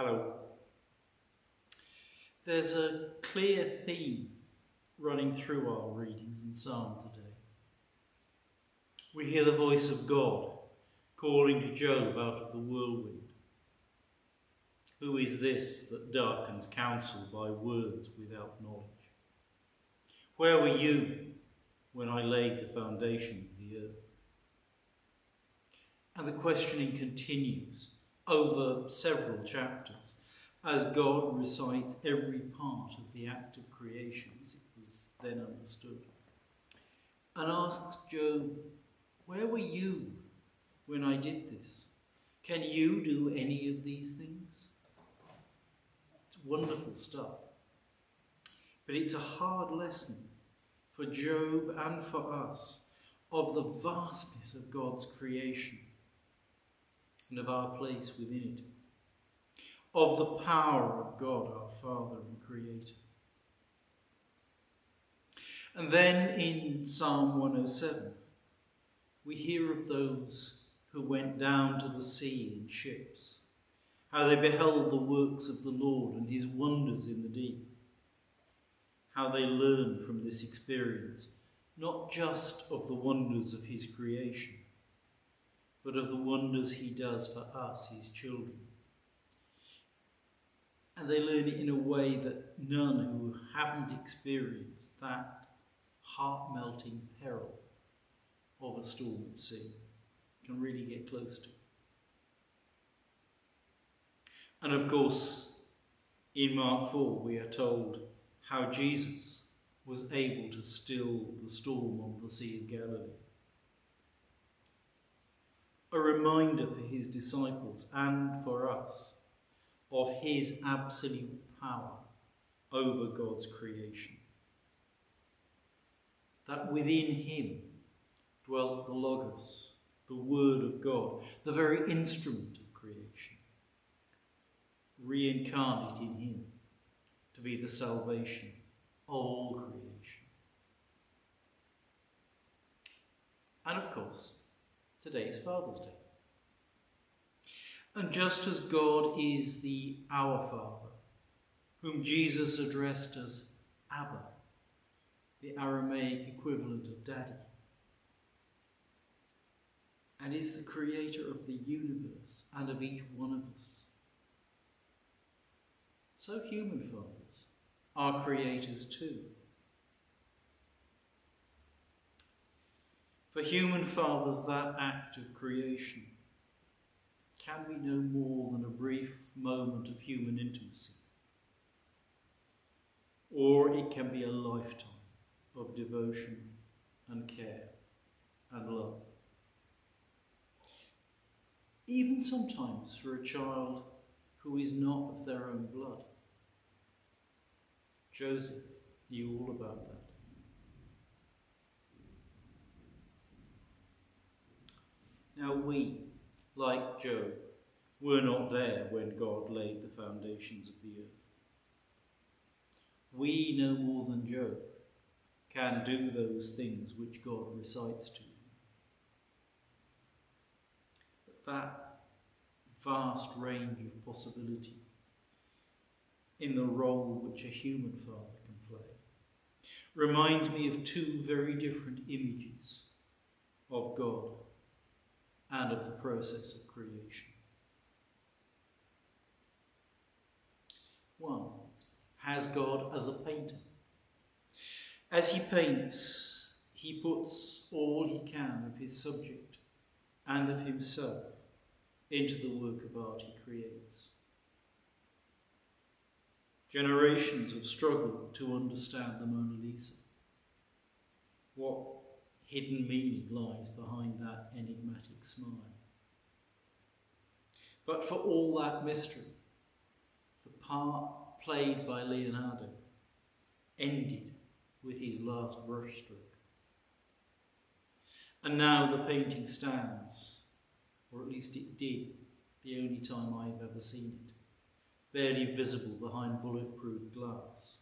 Hello. There's a clear theme running through our readings in Psalm today. We hear the voice of God calling to Job out of the whirlwind. Who is this that darkens counsel by words without knowledge? Where were you when I laid the foundation of the earth? And the questioning continues over several chapters as God recites every part of the act of creation as it was then understood, and asks Job, where were you when I did this? Can you do any of these things? It's wonderful stuff. But it's a hard lesson for Job and for us of the vastness of God's creation and of our place within it, of the power of God, our Father and Creator. And then in Psalm 107, we hear of those who went down to the sea in ships, how they beheld the works of the Lord and his wonders in the deep, how they learned from this experience, not just of the wonders of his creation, but of the wonders he does for us, his children. And they learn it in a way that none who haven't experienced that heart-melting peril of a storm at sea can really get close to. And of course, in Mark 4, we are told how Jesus was able to still the storm on the Sea of Galilee. A reminder for his disciples and for us of his absolute power over God's creation. That within him dwelt the Logos, the Word of God, the very instrument of creation, reincarnate in him to be the salvation of all creation. And of course, today is Father's Day. And just as God is the Our Father, whom Jesus addressed as Abba, the Aramaic equivalent of Daddy, and is the creator of the universe and of each one of us, so human fathers are creators too. For human fathers, that act of creation can be no more than a brief moment of human intimacy, or it can be a lifetime of devotion and care and love. Even sometimes for a child who is not of their own blood. Joseph knew all about that. Now we, like Job, were not there when God laid the foundations of the earth. We, no more than Job, can do those things which God recites to him. But that vast range of possibility in the role which a human father can play reminds me of two very different images of God and of the process of creation. One has God as a painter. As he paints, he puts all he can of his subject and of himself into the work of art he creates. Generations have struggled to understand the Mona Lisa. What hidden meaning lies behind that enigmatic smile? But for all that mystery, the part played by Leonardo ended with his last brushstroke. And now the painting stands, or at least it did, the only time I've ever seen it, barely visible behind bulletproof glass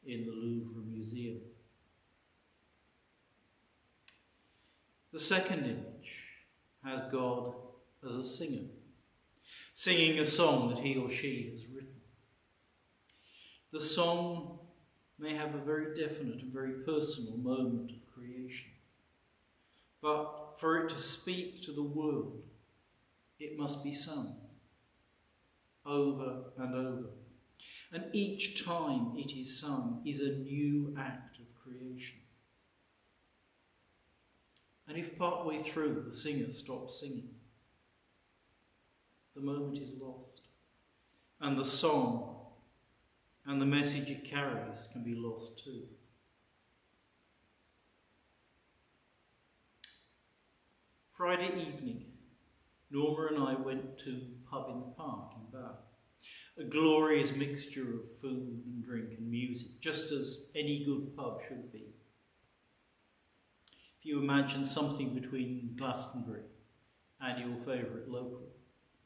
in the Louvre Museum. The second image has God as a singer, singing a song that he or she has written. The song may have a very definite and very personal moment of creation, but for it to speak to the world, it must be sung over and over. And each time it is sung is a new act of creation. And if partway through the singer stops singing, the moment is lost, and the song and the message it carries can be lost too. Friday evening, Norma and I went to pub in the park in Bath. A glorious mixture of food and drink and music, just as any good pub should be. If you imagine something between Glastonbury and your favourite local,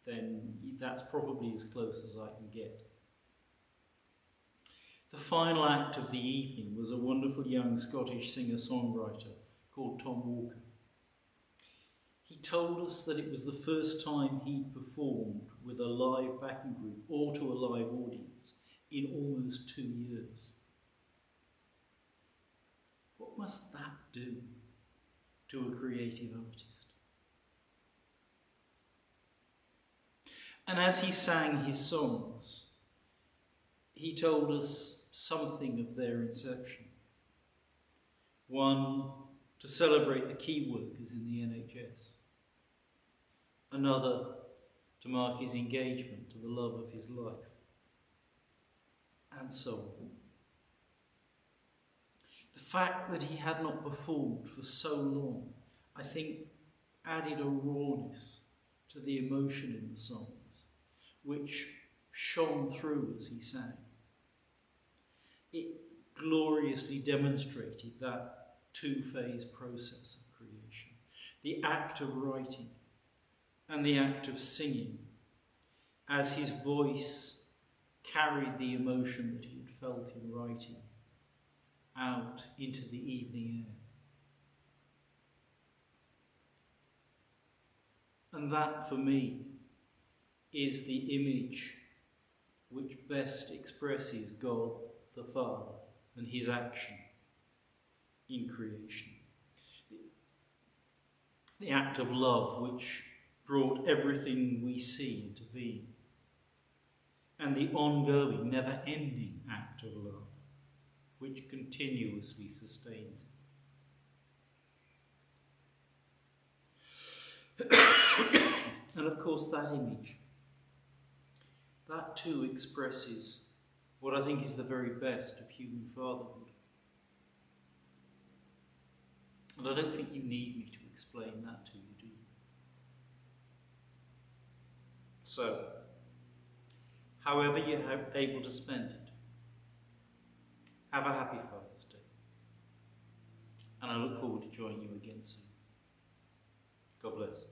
then that's probably as close as I can get. The final act of the evening was a wonderful young Scottish singer-songwriter called Tom Walker. He told us that it was the first time he'd performed with a live backing group or to a live audience in almost 2 years. What must that do to a creative artist? And as he sang his songs, he told us something of their inception. One, to celebrate the key workers in the NHS. Another, to mark his engagement to the love of his life. And so on. The fact that he had not performed for so long, I think, added a rawness to the emotion in the songs, which shone through as he sang. It gloriously demonstrated that two-phase process of creation, the act of writing and the act of singing, as his voice carried the emotion that he had felt in writing out into the evening air. And that, for me, is the image which best expresses God the Father and his action in creation. The act of love which brought everything we see into being, and the ongoing, never-ending act of love which continuously sustains it. And of course that image, that too expresses what I think is the very best of human fatherhood. And I don't think you need me to explain that to you, do you? So, however you're able to spend it, have a happy Father's Day. And I look forward to joining you again soon. God bless.